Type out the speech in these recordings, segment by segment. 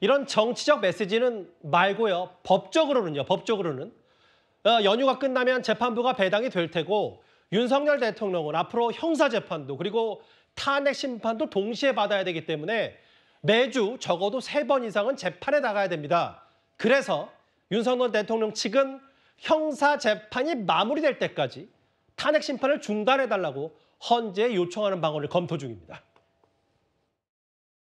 이런 정치적 메시지는 말고요. 법적으로는 연휴가 끝나면 재판부가 배당이 될 테고 윤석열 대통령은 앞으로 형사재판도 그리고 탄핵 심판도 동시에 받아야 되기 때문에 매주 적어도 3번 이상은 재판에 나가야 됩니다. 그래서 윤석열 대통령 측은 형사재판이 마무리될 때까지 탄핵 심판을 중단해달라고 헌재에 요청하는 방안을 검토 중입니다.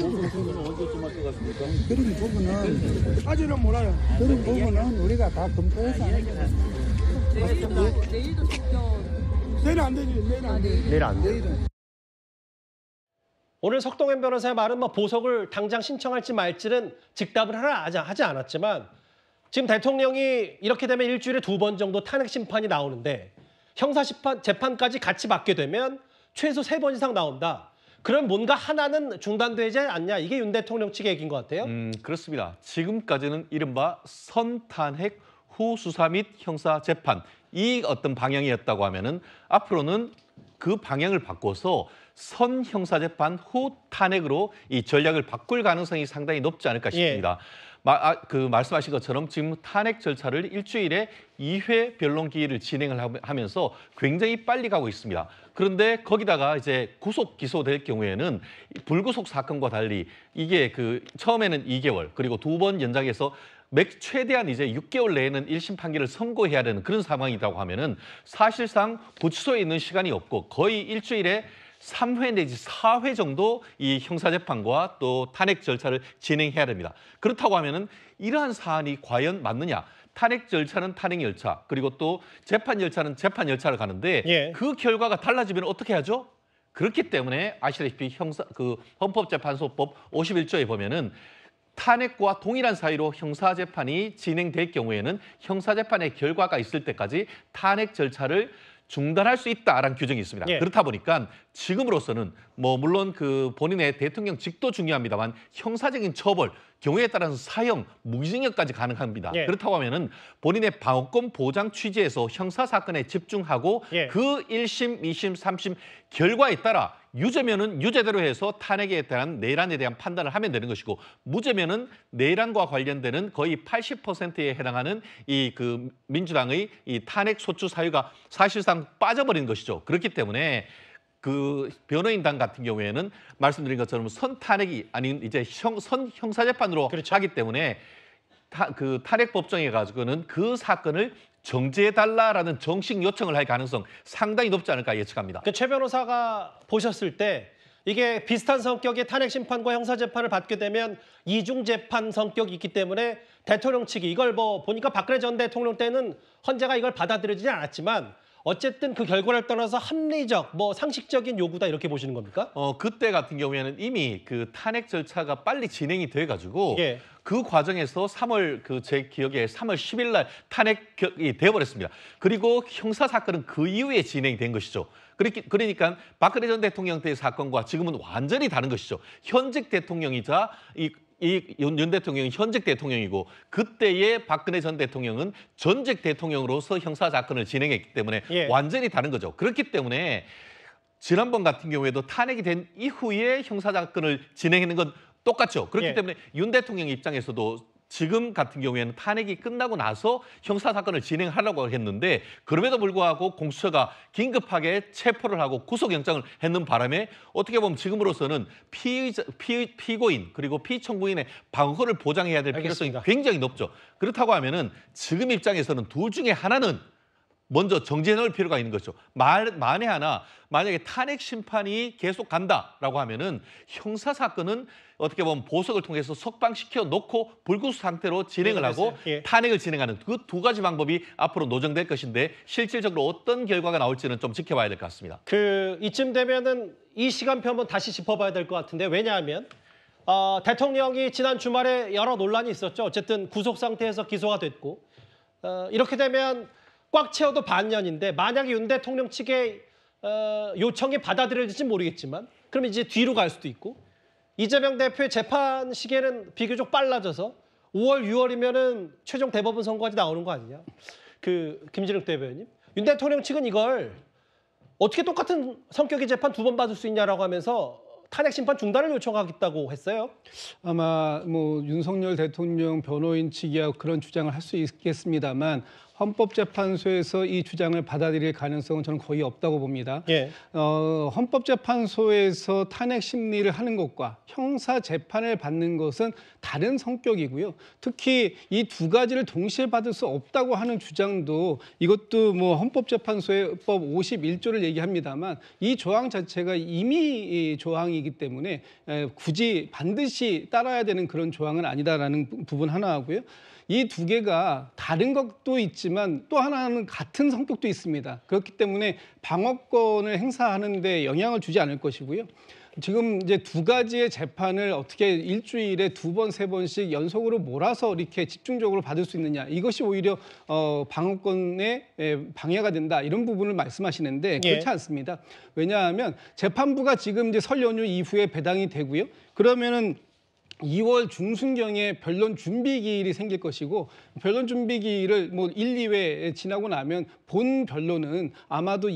언제쯤 할 것 같습니까? 그런 부분은 아직은 몰라요. 그런 부분은 우리가 다 검토해서 내일도 직접 내일 안 되지. 내일 안 돼. 오늘 석동현 변호사의 말은 보석을 당장 신청할지 말지는 즉답을 하지 않았지만 지금 대통령이 이렇게 되면 일주일에 2번 정도 탄핵 심판이 나오는데 형사재판까지 같이 받게 되면 최소 3번 이상 나온다. 그럼 뭔가 하나는 중단되지 않냐. 이게 윤 대통령 측의 얘기인 것 같아요. 그렇습니다. 지금까지는 이른바 선탄핵 후 수사 및 형사재판 이 어떤 방향이었다고 하면은 앞으로는 그 방향을 바꿔서 선 형사재판 후 탄핵으로 이 전략을 바꿀 가능성이 상당히 높지 않을까 싶습니다. 말씀하신 것처럼 지금 탄핵 절차를 일주일에 2회 변론 기일을 진행을 하면서 굉장히 빨리 가고 있습니다. 그런데 거기다가 이제 구속 기소될 경우에는 불구속 사건과 달리 이게 처음에는 2개월 그리고 2번 연장해서 최대한 이제 6개월 내에는 1심 판결을 선고해야 되는 그런 상황이라고 하면은 사실상 구치소에 있는 시간이 없고 거의 일주일에 3회 내지 4회 정도 이 형사재판과 또 탄핵 절차를 진행해야 됩니다. 그렇다고 하면은 이러한 사안이 과연 맞느냐? 탄핵 절차는 탄핵 절차, 그리고 또 재판 절차는 재판 절차를 가는데 그 결과가 달라지면 어떻게 하죠? 그렇기 때문에 아시다시피 헌법재판소법 51조에 보면은 탄핵과 동일한 사유로 형사재판이 진행될 경우에는 형사재판의 결과가 있을 때까지 탄핵 절차를 중단할 수 있다라는 규정이 있습니다. 그렇다 보니까 지금으로서는 물론 본인의 대통령 직도 중요합니다만 형사적인 처벌, 경우에 따라서 사형, 무기징역까지 가능합니다. 그렇다고 하면은 본인의 방어권 보장 취지에서 형사 사건에 집중하고 그 1심, 2심, 3심 결과에 따라 유죄면은 유죄대로 해서 탄핵에 대한 내란에 대한 판단을 하면 되는 것이고 무죄면은 내란과 관련되는 거의 80%에 해당하는 민주당의 이 탄핵 소추 사유가 사실상 빠져버린 것이죠. 그렇기 때문에 변호인단 같은 경우에는 말씀드린 것처럼 선탄핵이 아닌 이제 선 형사재판으로 하기 때문에 탄핵 법정에 가지고는 그 사건을 정지해달라라는 정식 요청을 할 가능성 상당히 높지 않을까 예측합니다. 최 변호사가 보셨을 때 이게 비슷한 성격의 탄핵 심판과 형사재판을 받게 되면 이중재판 성격이 있기 때문에 대통령 측이 이걸 보니까 박근혜 전 대통령 때는 헌재가 이걸 받아들이지 않았지만 어쨌든 그 결과를 떠나서 합리적, 상식적인 요구다 이렇게 보시는 겁니까? 그때 같은 경우에는 이미 탄핵 절차가 빨리 진행이 돼가지고 그 과정에서 제 기억에 3월 10일 날 탄핵이 되어버렸습니다. 그리고 형사 사건은 그 이후에 진행이 된 것이죠. 그러니까 박근혜 전 대통령 때의 사건과 지금은 완전히 다른 것이죠. 현직 대통령이자 윤 대통령이 현직 대통령이고 그때의 박근혜 전 대통령은 전직 대통령으로서 형사 사건을 진행했기 때문에 완전히 다른 거죠. 그렇기 때문에 지난번 같은 경우에도 탄핵이 된 이후에 형사 사건을 진행하는 건 똑같죠. 그렇기 때문에 윤 대통령 입장에서도 지금 같은 경우에는 탄핵이 끝나고 나서 형사 사건을 진행하려고 했는데 그럼에도 불구하고 공수처가 긴급하게 체포를 하고 구속영장을 했는 바람에 어떻게 보면 지금으로서는 피고인 그리고 피청구인의 방어권을 보장해야 될 필요성이 굉장히 높죠. 그렇다고 하면은 지금 입장에서는 둘 중에 하나는 먼저 정지해 놓을 필요가 있는 거죠. 만에 하나 만약에 탄핵 심판이 계속 간다라고 하면은 형사 사건은 어떻게 보면 보석을 통해서 석방시켜 놓고 불구속 상태로 진행을 하고 탄핵을 진행하는 그 두 가지 방법이 앞으로 노정될 것인데 실질적으로 어떤 결과가 나올지는 좀 지켜봐야 될 것 같습니다. 이쯤 되면은 이 시간표 한번 다시 짚어봐야 될 것 같은데 왜냐하면 대통령이 지난 주말에 여러 논란이 있었죠. 어쨌든 구속 상태에서 기소가 됐고 이렇게 되면 꽉 채워도 반년인데 만약에 윤 대통령 측의 요청이 받아들여질지 모르겠지만 그럼 이제 뒤로 갈 수도 있고 이재명 대표의 재판 시기에는 비교적 빨라져서 5월, 6월이면은 최종 대법원 선고까지 나오는 거 아니냐? 김진욱 대변인. 윤 대통령 측은 이걸 어떻게 똑같은 성격의 재판 2번 받을 수 있냐라고 하면서 탄핵 심판 중단을 요청하겠다고 했어요. 아마 뭐 윤석열 대통령 변호인 측이야 그런 주장을 할 수 있겠습니다만 헌법재판소에서 이 주장을 받아들일 가능성은 저는 거의 없다고 봅니다. 예. 헌법재판소에서 탄핵 심리를 하는 것과 형사 재판을 받는 것은 다른 성격이고요. 특히 이 두 가지를 동시에 받을 수 없다고 하는 주장도 이것도 뭐 헌법재판소의 법 51조를 얘기합니다만 이 조항 자체가 임의 조항이기 때문에 굳이 반드시 따라야 되는 그런 조항은 아니다라는 부분 하나 하고요. 이 두 개가 다른 것도 있지만 또 하나는 같은 성격도 있습니다. 그렇기 때문에 방어권을 행사하는 데 영향을 주지 않을 것이고요. 지금 이제 두 가지의 재판을 어떻게 일주일에 두 번, 세 번씩 연속으로 몰아서 이렇게 집중적으로 받을 수 있느냐. 이것이 오히려 방어권에 방해가 된다. 이런 부분을 말씀하시는데 그렇지 않습니다. 왜냐하면 재판부가 지금 이제 설 연휴 이후에 배당이 되고요. 그러면은 2월 중순경에 변론 준비 기일이 생길 것이고 변론 준비 기일을 뭐 1, 2회 지나고 나면 본 변론은 아마도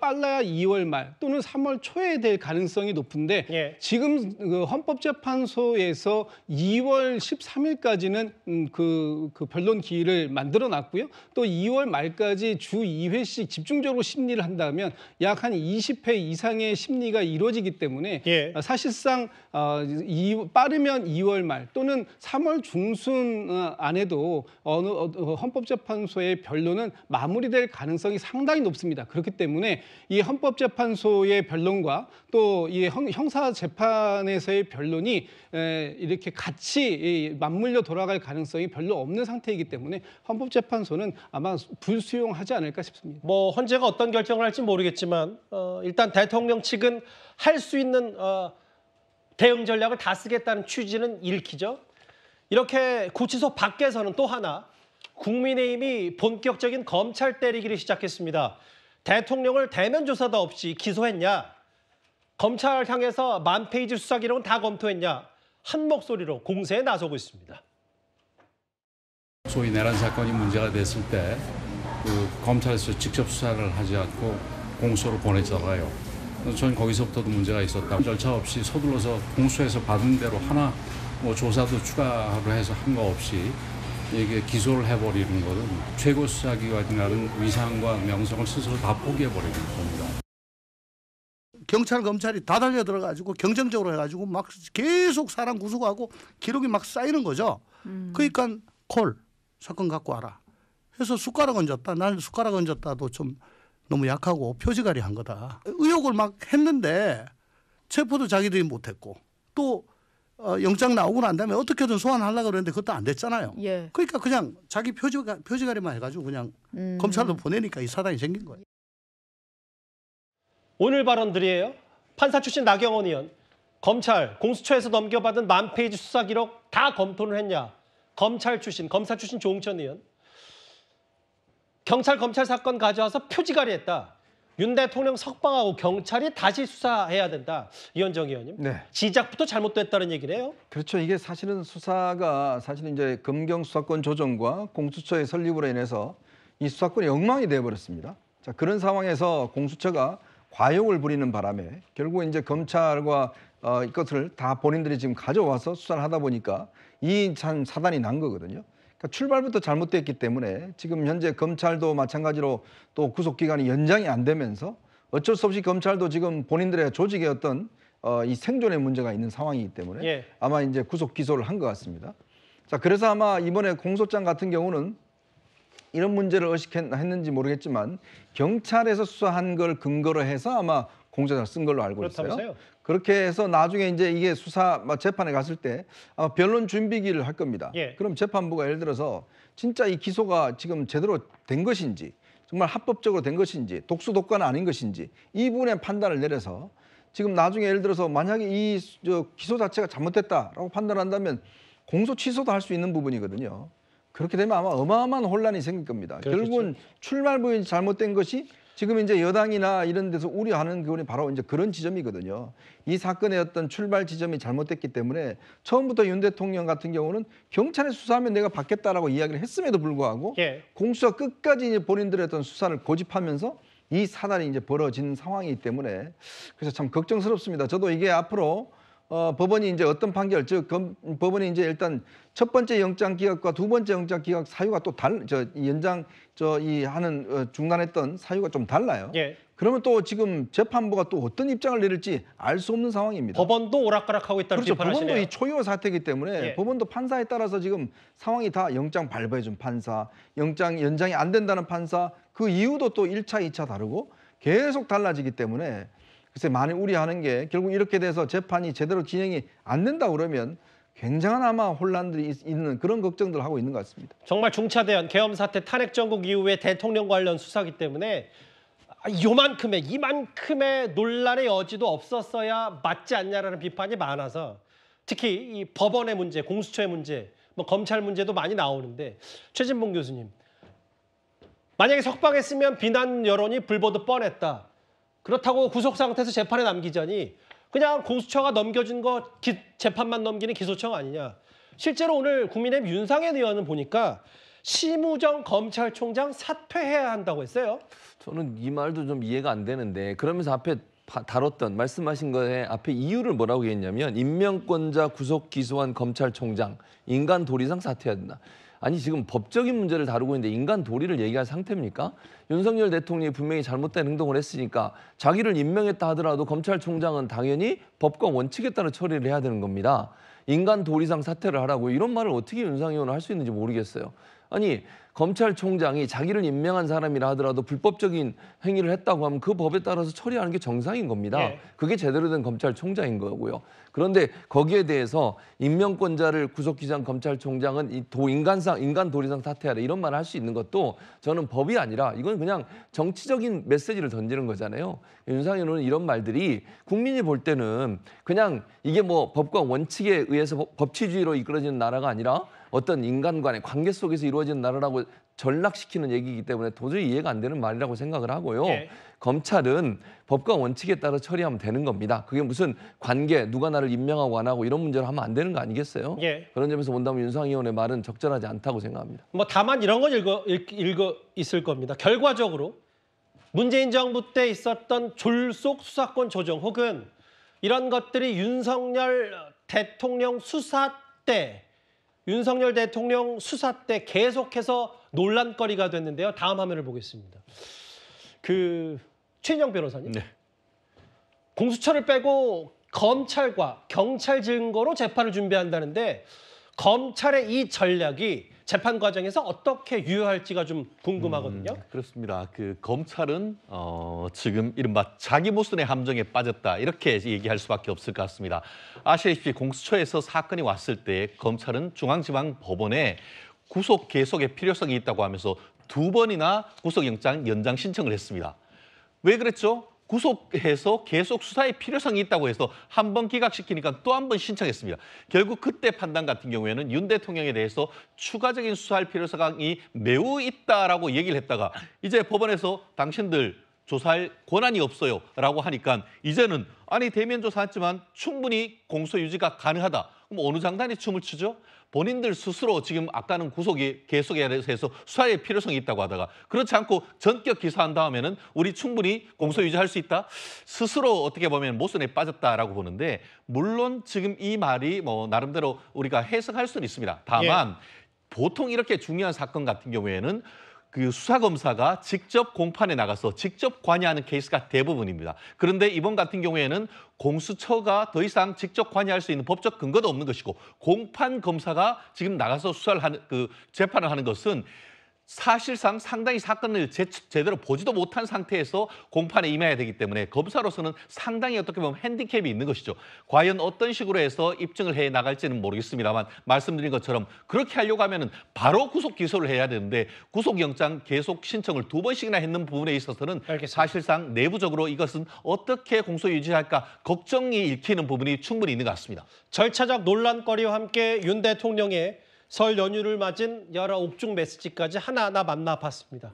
빨라야 2월 말 또는 3월 초에 될 가능성이 높은데 지금 그 헌법재판소에서 2월 13일까지는 그 변론 기일을 만들어 놨고요. 또 2월 말까지 주 2회씩 집중적으로 심리를 한다면 약 한 20회 이상의 심리가 이루어지기 때문에 사실상 빠르면 2월 말 또는 3월 중순 안에도 어느 헌법재판소의 변론은 마무리될 가능성이 상당히 높습니다. 그렇기 때문에 이 헌법재판소의 변론과 또 이 형사재판에서의 변론이 이렇게 같이 맞물려 돌아갈 가능성이 별로 없는 상태이기 때문에 헌법재판소는 아마 불수용하지 않을까 싶습니다. 뭐 헌재가 어떤 결정을 할지 모르겠지만 일단 대통령 측은 할 수 있는 대응 전략을 다 쓰겠다는 취지는 읽히죠. 이렇게 구치소 밖에서는 또 하나 국민의힘이 본격적인 검찰 때리기를 시작했습니다. 대통령을 대면 조사도 없이 기소했냐? 검찰 향해서 10,000페이지 수사 기록은 다 검토했냐? 한 목소리로 공세에 나서고 있습니다. 소위 내란 사건이 문제가 됐을 때 검찰에서 직접 수사를 하지 않고 공소로 보냈잖아요. 저는 거기서부터도 문제가 있었다. 절차 없이 서둘러서 공수해서 받은 대로 하나 뭐 조사도 추가로 해서 한 거 없이 이게 기소를 해버리는 것은 최고 수사기관이라는 위상과 명성을 스스로 다 포기해버리는 겁니다. 경찰 검찰이 다 달려들어가지고 경쟁적으로 해가지고 막 계속 사람 구속하고 기록이 막 쌓이는 거죠. 그러니까 콜 사건 갖고 와라 해서 숟가락 얹었다. 나는 숟가락 얹었다도 좀 너무 약하고 표지가리 한 거다. 의혹을 막 했는데 체포도 자기들이 못했고 또 영장 나오고 난 다음에 어떻게든 소환하려고 그랬는데 그것도 안 됐잖아요. 그러니까 그냥 자기 표지가리만 해가지고 그냥 검찰로 보내니까 이 사단이 생긴 거예요. 오늘 발언들이에요. 판사 출신 나경원 의원. 검찰, 공수처에서 넘겨받은 10,000페이지 수사 기록 다 검토를 했냐. 검사 출신 조응천 의원. 경찰 검찰 사건 가져와서 표지가리 했다. 윤 대통령 석방하고 경찰이 다시 수사해야 된다. 이현정 의원님. 시작부터 잘못됐다는 얘기네요. 그렇죠. 이게 사실은 수사가 이제 검경 수사권 조정과 공수처의 설립으로 인해서 이 수사권이 엉망이 되어버렸습니다. 자, 그런 상황에서 공수처가 과욕을 부리는 바람에 결국 이제 검찰과 이것을 다 본인들이 지금 가져와서 수사를 하다 보니까 이 사단이 난 거거든요. 그러니까 출발부터 잘못됐기 때문에 지금 현재 검찰도 마찬가지로 또 구속기간이 연장이 안 되면서 어쩔 수 없이 검찰도 지금 본인들의 조직의 어떤 이 생존의 문제가 있는 상황이기 때문에 아마 이제 구속 기소를 한 것 같습니다. 자, 그래서 아마 이번에 공소장 같은 경우는 이런 문제를 의식했는지 모르겠지만 경찰에서 수사한 걸 근거로 해서 아마 공소장을 쓴 걸로 알고 있어요. 그렇다면서요? 그렇게 해서 나중에 이제 이게 수사 재판에 갔을 때 아마 변론 준비기를 할 겁니다. 그럼 재판부가 예를 들어서 진짜 이 기소가 지금 제대로 된 것인지 정말 합법적으로 된 것인지 독수독과는 아닌 것인지 이 부분에 판단을 내려서 지금 나중에 예를 들어서 만약에 이 기소 자체가 잘못됐다라고 판단한다면 공소 취소도 할 수 있는 부분이거든요. 그렇게 되면 아마 어마어마한 혼란이 생길 겁니다. 그렇겠죠. 결국은 출발 부분이 잘못된 것이 지금 이제 여당이나 이런 데서 우려하는 부분이 바로 이제 그런 지점이거든요. 이 사건의 어떤 출발 지점이 잘못됐기 때문에 처음부터 윤 대통령 같은 경우는 경찰에 수사하면 내가 받겠다라고 이야기를 했음에도 불구하고 공수처가 끝까지 이제 본인들의 어떤 수사를 고집하면서 이 사단이 이제 벌어진 상황이기 때문에 그래서 참 걱정스럽습니다. 저도 이게 앞으로 법원이 이제 어떤 판결, 즉 법원이 이제 일단 첫 번째 영장 기각과 두 번째 영장 기각 사유가 또 연장 하는 중단했던 사유가 좀 달라요. 예. 그러면 또 지금 재판부가 또 어떤 입장을 내릴지 알 수 없는 상황입니다. 법원도 오락가락하고 있다는 그렇죠. 비판하시네요. 법원도 이 초유의 사태이기 때문에 예. 법원도 판사에 따라서 지금 상황이 다 영장 발부해준 판사, 영장 연장이 안 된다는 판사, 그 이유도 또 1차, 2차 다르고 계속 달라지기 때문에 글쎄 많이 우려하는 게 결국 이렇게 돼서 재판이 제대로 진행이 안 된다 그러면 굉장한 아마 혼란들이 있는 그런 걱정들 하고 있는 것 같습니다. 정말 중차대한 계엄 사태 탄핵 정국 이후에 대통령 관련 수사기 때문에 이만큼의 논란의 여지도 없었어야 맞지 않냐라는 비판이 많아서 특히 이 법원의 문제, 공수처의 문제, 뭐 검찰 문제도 많이 나오는데 최진봉 교수님, 만약에 석방했으면 비난 여론이 불보듯 뻔했다. 그렇다고 구속 상태에서 재판에 남기자니 그냥 공수처가 넘겨준 거 재판만 넘기는 기소청 아니냐. 실제로 오늘 국민의힘 윤상현 의원은 보니까 심우정 검찰총장 사퇴해야 한다고 했어요. 저는 이 말도 좀 이해가 안 되는데 그러면서 앞에 다뤘던 말씀하신 거에 앞에 이유를 뭐라고 했냐면 임명권자 구속 기소한 검찰총장 인간 도리상 사퇴해야 된다. 아니 지금 법적인 문제를 다루고 있는데 인간 도리를 얘기할 상태입니까? 윤석열 대통령이 분명히 잘못된 행동을 했으니까 자기를 임명했다 하더라도 검찰총장은 당연히 법과 원칙에 따라 처리를 해야 되는 겁니다. 인간 도리상 사퇴를 하라고 이런 말을 어떻게 윤상현 의원은 할 수 있는지 모르겠어요. 아니 검찰총장이 자기를 임명한 사람이라 하더라도 불법적인 행위를 했다고 하면 그 법에 따라서 처리하는 게 정상인 겁니다. 네. 그게 제대로 된 검찰총장인 거고요. 그런데 거기에 대해서 임명권자를 구속기소한 검찰총장은 인간 도리상 사퇴하라 이런 말을 할 수 있는 것도 저는 법이 아니라 이건 그냥 정치적인 메시지를 던지는 거잖아요. 윤상현 의원은 이런 말들이 국민이 볼 때는 그냥 이게 뭐 법과 원칙에 의해서 법치주의로 이끌어지는 나라가 아니라 어떤 인간 간의 관계 속에서 이루어지는 나라라고 전락시키는 얘기이기 때문에 도저히 이해가 안 되는 말이라고 생각을 하고요. 예. 검찰은 법과 원칙에 따라 처리하면 되는 겁니다. 그게 무슨 관계, 누가 나를 임명하고 안 하고 이런 문제를 하면 안 되는 거 아니겠어요? 예. 그런 점에서 본다면 윤상현 의원의 말은 적절하지 않다고 생각합니다. 뭐 다만 이런 건 읽어 있을 겁니다. 결과적으로 문재인 정부 때 있었던 졸속 수사권 조정 혹은 이런 것들이 윤석열 대통령 수사 때 계속해서 논란거리가 됐는데요. 다음 화면을 보겠습니다. 최인영 변호사님. 네. 공수처를 빼고 검찰과 경찰 증거로 재판을 준비한다는데 검찰의 이 전략이 재판 과정에서 어떻게 유효할지가 좀 궁금하거든요. 그렇습니다. 검찰은 지금 이른바 자기 모순의 함정에 빠졌다 이렇게 얘기할 수밖에 없을 것 같습니다. 아시다시피 공수처에서 사건이 왔을 때 검찰은 중앙지방법원에 구속 계속의 필요성이 있다고 하면서 2번이나 구속영장 연장 신청을 했습니다. 왜 그랬죠? 구속해서 계속 수사의 필요성이 있다고 해서 한 번 기각시키니까 또 한 번 신청했습니다. 결국 그때 판단 같은 경우에는 윤 대통령에 대해서 추가적인 수사할 필요성이 매우 있다라고 얘기를 했다가 이제 법원에서 당신들 조사할 권한이 없어요 라고 하니까 이제는 아니 대면 조사했지만 충분히 공소 유지가 가능하다. 그럼 어느 장단이 춤을 추죠? 본인들 스스로 지금 아까는 구속이 계속에 대해서 수사의 필요성이 있다고 하다가 그렇지 않고 전격 기소한 다음에는 우리 충분히 공소 유지할 수 있다. 스스로 어떻게 보면 모순에 빠졌다라고 보는데 물론 지금 이 말이 뭐 나름대로 우리가 해석할 수는 있습니다. 다만 보통 이렇게 중요한 사건 같은 경우에는 수사검사가 직접 공판에 나가서 직접 관여하는 케이스가 대부분입니다. 그런데 이번 같은 경우에는 공수처가 더 이상 직접 관여할 수 있는 법적 근거도 없는 것이고 공판 검사가 지금 나가서 재판을 하는 것은 사실상 상당히 사건을 제대로 보지도 못한 상태에서 공판에 임해야 되기 때문에 검사로서는 상당히 어떻게 보면 핸디캡이 있는 것이죠. 과연 어떤 식으로 해서 입증을 해 나갈지는 모르겠습니다만 말씀드린 것처럼 그렇게 하려고 하면은 바로 구속 기소를 해야 되는데 구속영장 계속 신청을 2번씩이나 했는 부분에 있어서는 알겠습니다. 사실상 내부적으로 이것은 어떻게 공소 유지할까 걱정이 읽히는 부분이 충분히 있는 것 같습니다. 절차적 논란거리와 함께 윤 대통령의 설 연휴를 맞은 여러 옥중 메시지까지 하나하나 만나봤습니다.